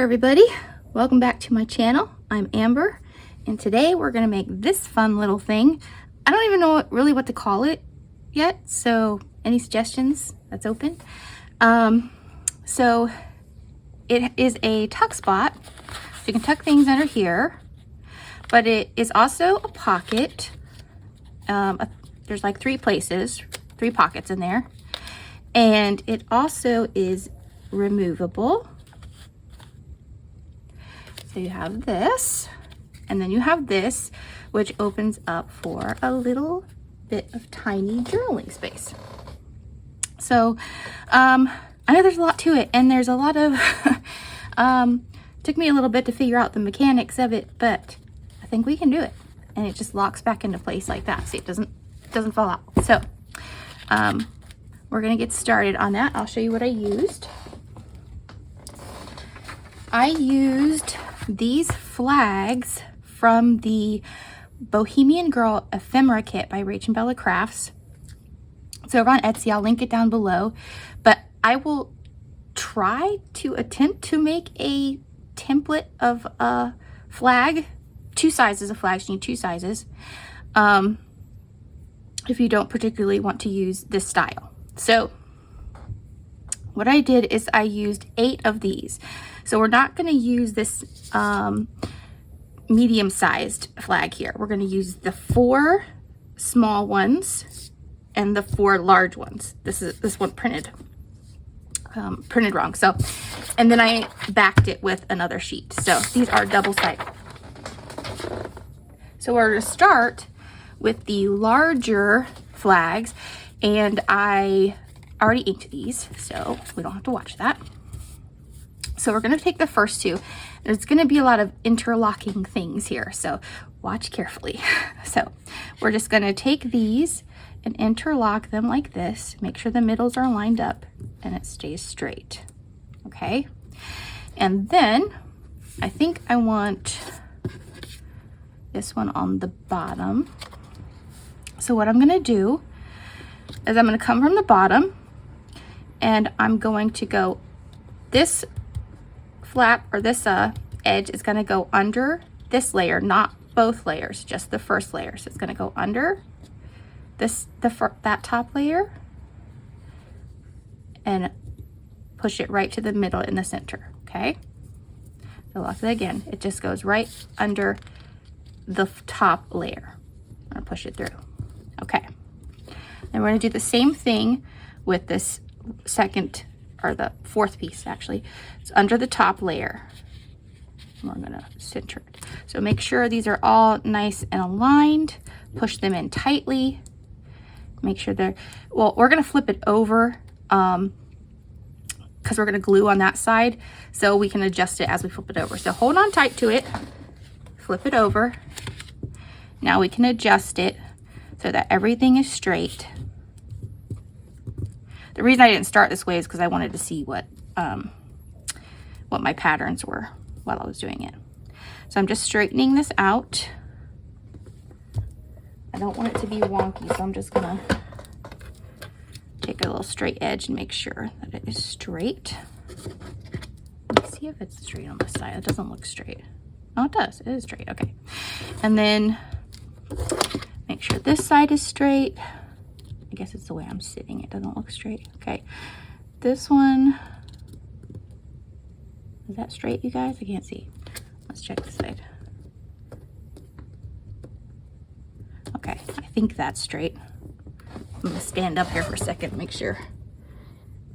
everybody, welcome back to my channel. I'm Amber, and today we're gonna make this fun little thing. I don't even know really what to call it yet, so any suggestions? That's open. So it is a tuck spot, so you can tuck things under here, but it is also a pocket. There's like three pockets in there, and it also is removable. So you have this, and then you have this, which opens up for a little bit of tiny journaling space. So I know there's a lot to it, and there's a lot of took me a little bit to figure out the mechanics of it, but I think we can do it. And it just locks back into place like that. See, it doesn't fall out. So we're gonna get started on that. I'll show you what I used. I used these flags from the Bohemian Girl Ephemera Kit by Rach and Bella Crafts. It's over on Etsy. I'll link it down below. But I will try to attempt to make a template of a flag. 2 sizes of flags. You need 2 sizes. If you don't particularly want to use this style. So what I did is I used 8 of these. So we're not going to use this medium-sized flag here. We're going to use the 4 small ones and the 4 large ones. This one printed wrong. So, and then I backed it with another sheet. So these are double-sided. So we're going to start with the larger flags, and I already inked these, so we don't have to watch that. So we're going to take the first 2. There's going to be a lot of interlocking things here, so watch carefully. So we're just going to take these and interlock them like this. Make sure the middles are lined up and it stays straight. Okay. And then I think I want this one on the bottom. So what I'm going to do is I'm going to come from the bottom, and I'm going to go this flap, or this edge is going to go under this layer, not both layers, just the first layer. So it's going to go under that top layer and push it right to the middle in the center. Okay, so lock it again. It just goes right under the top layer. I'm going to push it through. Okay, then we're going to do the same thing with this second, or the 4th piece actually. It's under the top layer. We're gonna center it. So make sure these are all nice and aligned. Push them in tightly. Make sure they're, well, we're gonna flip it over because we're gonna glue on that side, so we can adjust it as we flip it over. So hold on tight to it, flip it over. Now we can adjust it so that everything is straight. The reason I didn't start this way is because I wanted to see what my patterns were while I was doing it. So I'm just straightening this out. I don't want it to be wonky, so I'm just gonna take a little straight edge and make sure that it is straight. Let's see if it's straight on this side. It doesn't look straight. Oh, it does. It is straight. Okay. And then make sure this side is straight. I guess it's the way I'm sitting. It doesn't look straight. Okay. This one, is that straight, you guys? I can't see. Let's check this side. Okay, I think that's straight. I'm gonna stand up here for a second and make sure.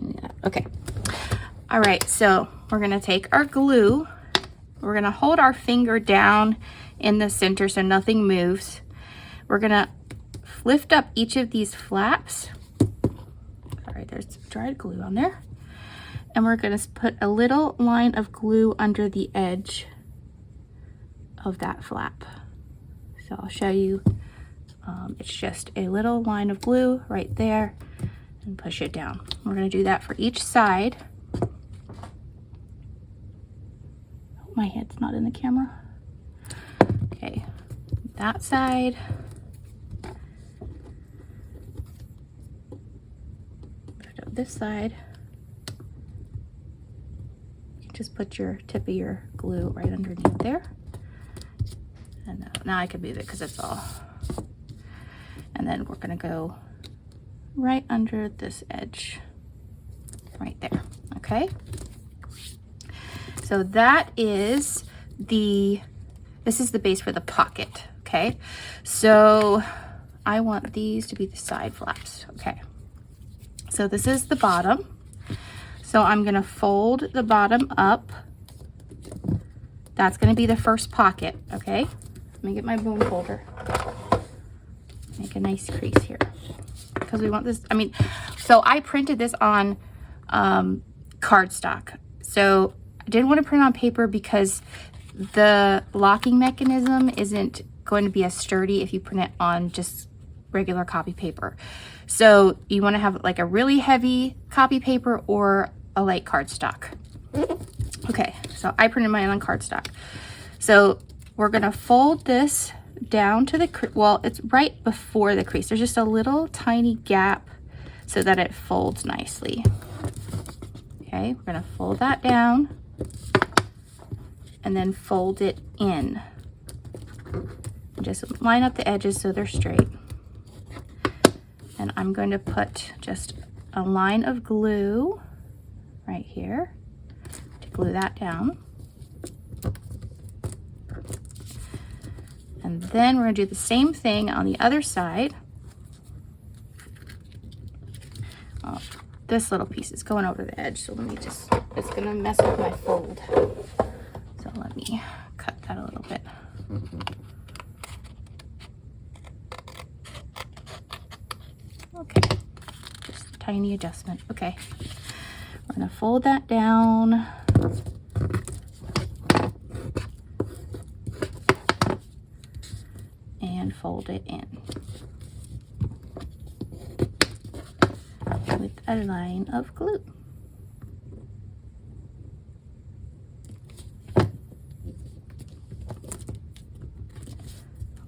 Yeah. Okay. All right, so we're gonna take our glue. We're gonna hold our finger down in the center so nothing moves. We're gonna lift up each of these flaps. Sorry, there's dried glue on there. And we're gonna put a little line of glue under the edge of that flap. So I'll show you. It's just a little line of glue right there, and push it down. We're gonna do that for each side. Oh, my head's not in the camera. Okay, that side. This side. just put your tip of your glue right underneath there. And now I can move it because it's all. And then we're gonna go right under this edge, right there, okay? So that is this is the base for the pocket, okay? So I want these to be the side flaps, okay? So this is the bottom. So I'm gonna fold the bottom up. That's gonna be the first pocket, okay? Let me get my bone folder. Make a nice crease here. Because we want this, so I printed this on cardstock. So I didn't want to print on paper because the locking mechanism isn't going to be as sturdy if you print it on just regular copy paper. So you want to have like a really heavy copy paper or a light cardstock. Okay, so I printed mine on cardstock. So we're gonna fold this down to the, well, it's right before the crease. There's just a little tiny gap so that it folds nicely. Okay, we're gonna fold that down and then fold it in. Just line up the edges so they're straight. And I'm going to put just a line of glue right here to glue that down. And then we're gonna do the same thing on the other side. Oh, this little piece is going over the edge, so let me just, it's gonna mess with my fold. So let me cut that a little bit. Okay, just a tiny adjustment. Okay, we're gonna fold that down. And fold it in with a line of glue.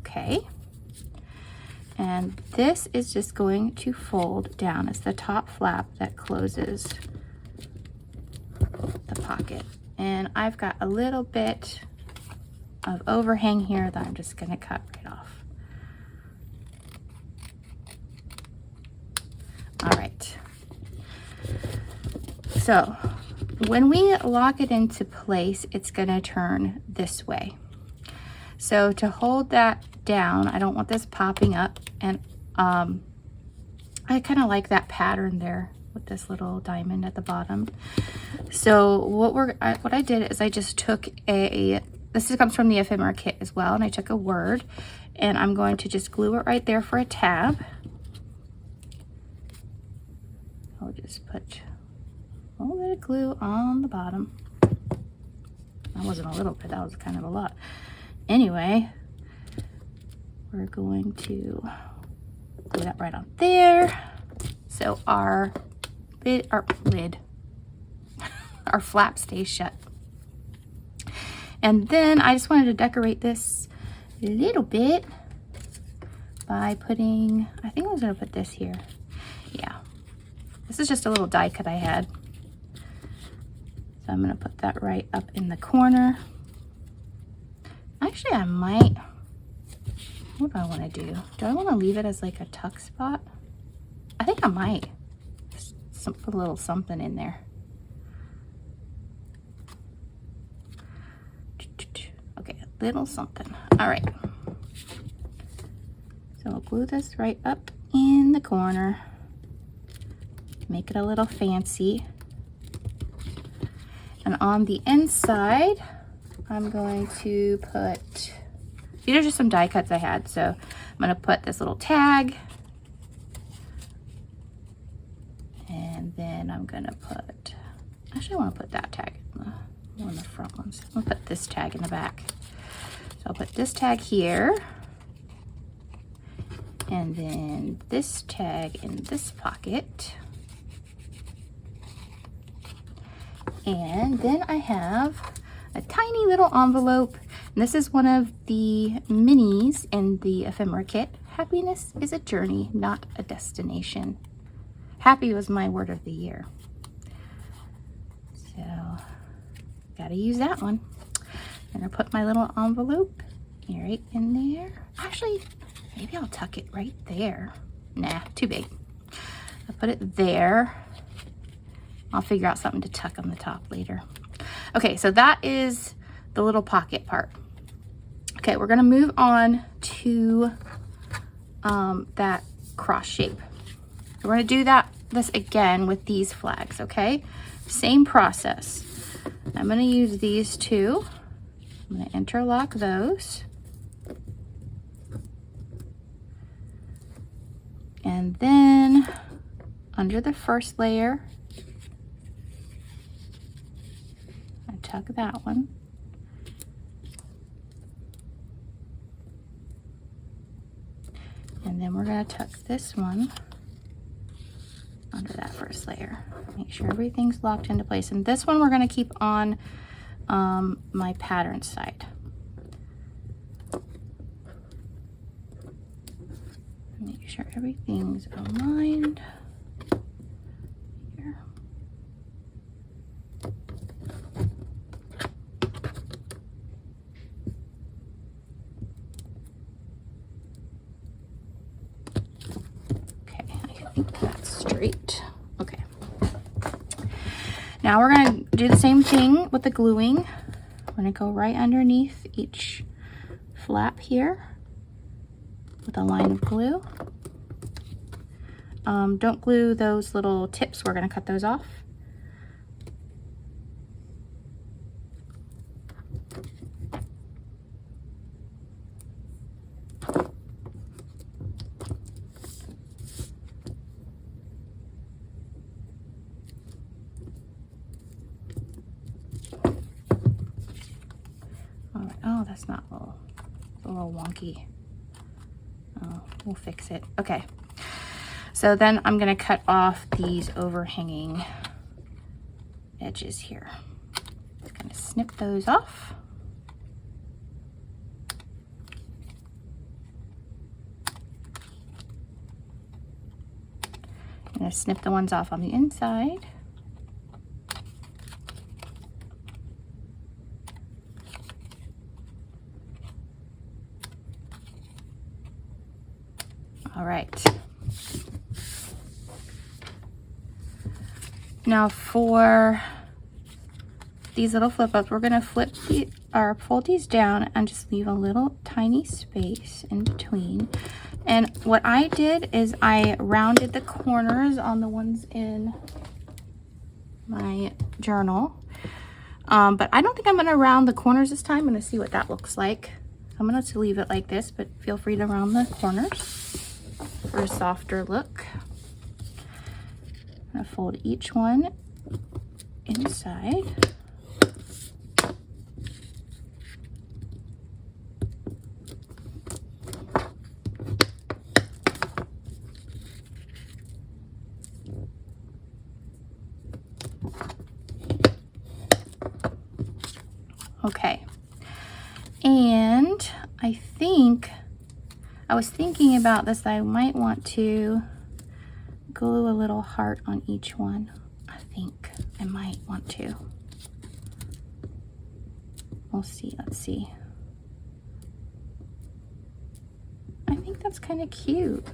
Okay, and this is just going to fold down. It's the top flap that closes the pocket. And I've got a little bit of overhang here that I'm just going to cut right off. All right. So when we lock it into place, it's going to turn this way. So to hold that down, I don't want this popping up, and I kind of like that pattern there with this little diamond at the bottom. So what I did is I just took this comes from the ephemera kit as well, and I took a word and I'm going to just glue it right there for a tab. I'll just put a little bit of glue on the bottom. That wasn't a little bit, that was kind of a lot. Anyway, we're going to glue that right on there. So our flap stays shut. And then I just wanted to decorate this a little bit by putting, I think I was gonna put this here. Yeah, this is just a little die cut I had. So I'm gonna put that right up in the corner. Actually, I might, what do I wanna do? Do I wanna leave it as like a tuck spot? I think I might. Just put a little something in there. Okay, a little something. All right. So I'll glue this right up in the corner. Make it a little fancy. And on the inside, I'm going to put, these are just some die cuts I had. So I'm gonna put this little tag. And then I'm gonna put, actually I wanna put that tag in one of the front ones. I'll put this tag in the back. So I'll put this tag here. And then this tag in this pocket. And then I have a tiny little envelope. And this is one of the minis in the ephemera kit. Happiness is a journey, not a destination. Happy was my word of the year. So gotta use that one. I'm gonna put my little envelope right in there. Actually, maybe I'll tuck it right there. Nah, too big. I'll put it there. I'll figure out something to tuck on the top later. Okay, so that is the little pocket part. Okay, we're gonna move on to that cross shape. We're gonna do this again with these flags, okay? Same process. I'm gonna use these two. I'm gonna interlock those. And then under the first layer, I tuck that one. And then we're gonna tuck this one under that first layer. Make sure everything's locked into place. And this one we're gonna keep on my pattern side. Make sure everything's aligned here. Okay, I think that's straight. Okay. Now we're gonna do the same thing with the gluing. I'm gonna go right underneath each flap here with a line of glue. Don't glue those little tips. We're gonna cut those off. All right. Oh, that's not a little wonky. Oh, we'll fix it. Okay. So then I'm gonna cut off these overhanging edges here. Just gonna snip those off. I'm gonna snip the ones off on the inside. All right. Now for these little flip ups, we're gonna fold these down and just leave a little tiny space in between. And what I did is I rounded the corners on the ones in my journal. But I don't think I'm gonna round the corners this time. I'm gonna see what that looks like. I'm gonna just leave it like this, but feel free to round the corners for a softer look. I'm gonna fold each one inside. Okay, and I was thinking about this, I might want to glue a little heart on each one. I think I might want to. We'll see, let's see. I think that's kind of cute.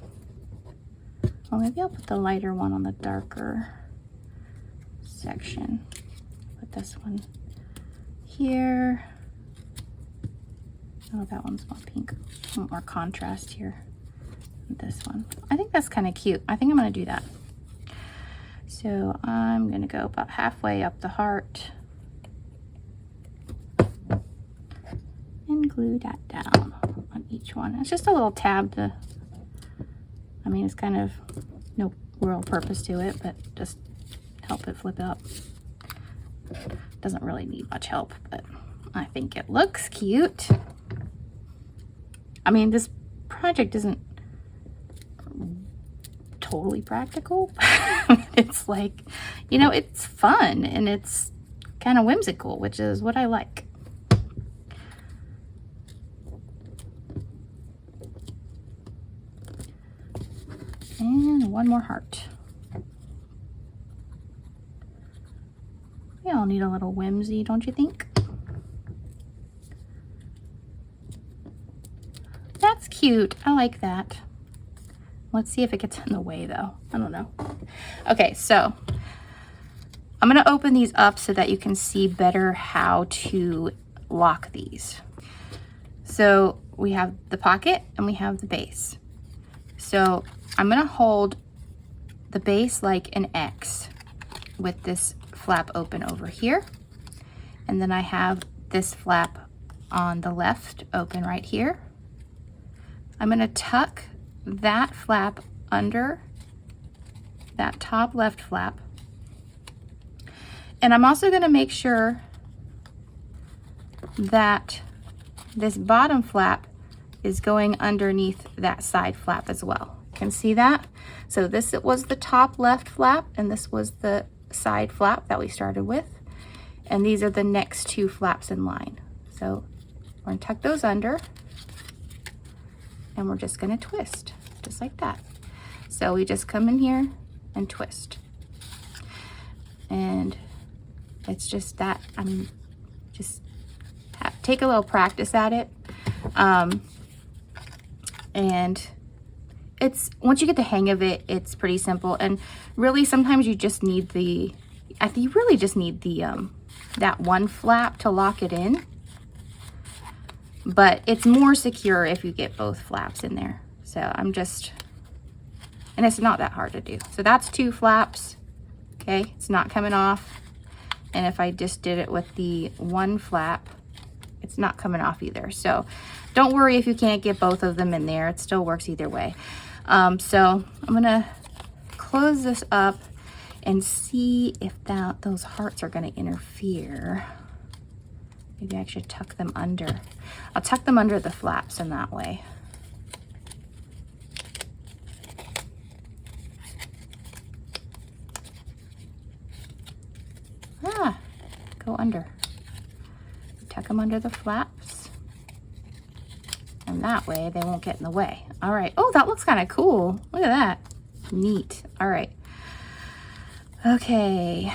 Well, maybe I'll put the lighter one on the darker section. Put this one here. Oh, that one's more pink. A little more contrast here. This one. I think that's kind of cute. I think I'm going to do that. So I'm going to go about halfway up the heart and glue that down on each one. It's just a little tab to, I mean, it's kind of no real purpose to it, but just help it flip up. Doesn't really need much help, but I think it looks cute. I mean, this project isn't totally practical. It's like, you know, it's fun and it's kind of whimsical, which is what I like. And one more heart. Yeah, all need a little whimsy, don't you think? That's cute. I like that. Let's see if it gets in the way though. I don't know. Okay, so I'm gonna open these up so that you can see better how to lock these. So we have the pocket and we have the base. So I'm gonna hold the base like an X with this flap open over here. And then I have this flap on the left open right here. I'm gonna tuck that flap under that top left flap. And I'm also gonna make sure that this bottom flap is going underneath that side flap as well. You can see that? So this was the top left flap and this was the side flap that we started with. And these are the next two flaps in line. So we're gonna tuck those under and we're just gonna twist, just like that. So we just come in here and twist. And it's just that, I mean, just take a little practice at it. And it's, once you get the hang of it, it's pretty simple. And really sometimes you just need the, I think you really just need the, that one flap to lock it in. But it's more secure if you get both flaps in there. So I'm just, and it's not that hard to do. So that's two flaps, okay? It's not coming off. And if I just did it with the one flap, it's not coming off either. So don't worry if you can't get both of them in there. It still works either way. So I'm gonna close this up and see if those hearts are gonna interfere. Maybe I should tuck them under. I'll tuck them under the flaps in that way. Go under. Tuck them under the flaps. And that way they won't get in the way. All right. Oh, that looks kind of cool. Look at that. Neat. All right. Okay.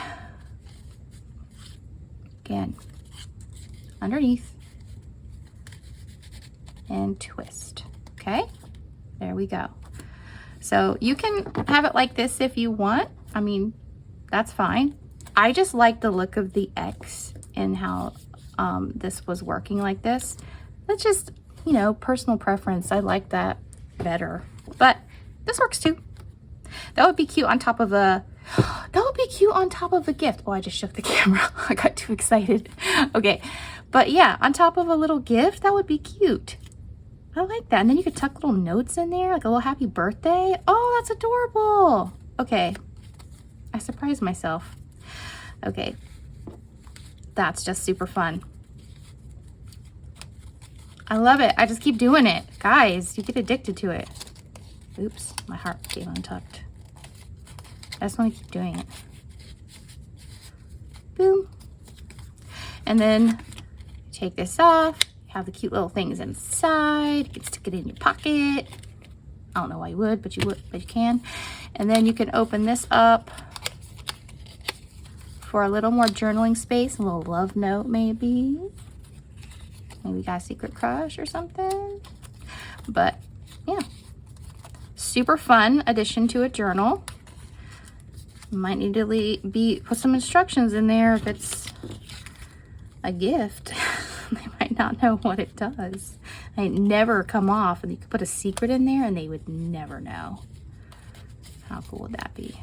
Again, underneath and twist. Okay. There we go. So you can have it like this if you want. I mean, that's fine. I just like the look of the X and how this was working like this. That's just, you know, personal preference. I like that better, but this works too. That would be cute on top of a, that would be cute on top of a gift. Oh, I just shook the camera. I got too excited. Okay. But yeah, on top of a little gift, that would be cute. I like that. And then you could tuck little notes in there, like a little happy birthday. Oh, that's adorable. Okay. I surprised myself. Okay. That's just super fun. I love it. I just keep doing it. Guys, you get addicted to it. Oops, my heart came untucked. I just want to keep doing it. Boom. And then take this off. You have the cute little things inside. You can stick it in your pocket. I don't know why you would, but you can. And then you can open this up for a little more journaling space, a little love note maybe. Maybe you got a secret crush or something. But yeah, super fun addition to a journal. You might need to put some instructions in there if it's a gift. They might not know what it does. It never come off, and you could put a secret in there and they would never know. How cool would that be?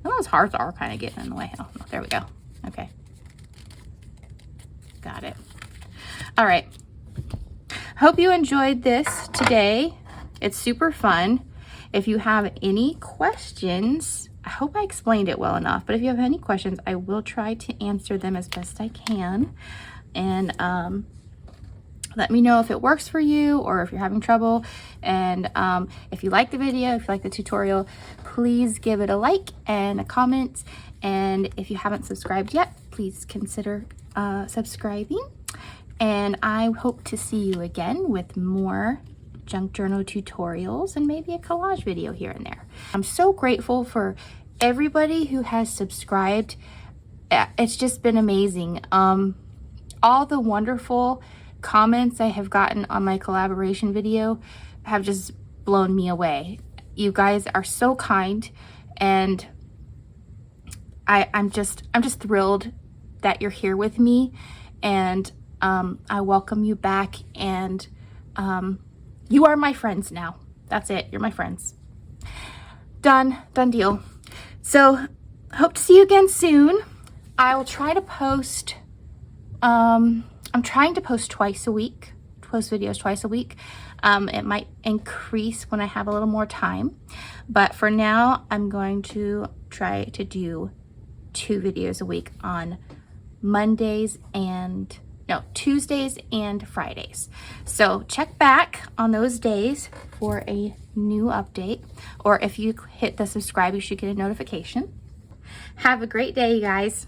Those hearts are kind of getting in the way. Oh, no, there we go. Okay. Got it. All right. Hope you enjoyed this today. It's super fun. If you have any questions, I hope I explained it well enough, but if you have any questions, I will try to answer them as best I can. And let me know if it works for you or if you're having trouble. And if you like the video, if you like the tutorial, please give it a like and a comment. And if you haven't subscribed yet, please consider subscribing. And I hope to see you again with more junk journal tutorials and maybe a collage video here and there. I'm so grateful for everybody who has subscribed it's just been amazing. All the wonderful comments I have gotten on my collaboration video have just blown me away. You guys are so kind, and I'm just thrilled that you're here with me, and I welcome you back, and you are my friends now. That's it. You're my friends. Done deal. So hope to see you again soon. I will try to post, I'm trying to post twice a week, post videos twice a week. It might increase when I have a little more time, but for now I'm going to try to do 2 videos a week on Tuesdays and Fridays. So check back on those days for a new update, or if you hit the subscribe, you should get a notification. Have a great day, you guys.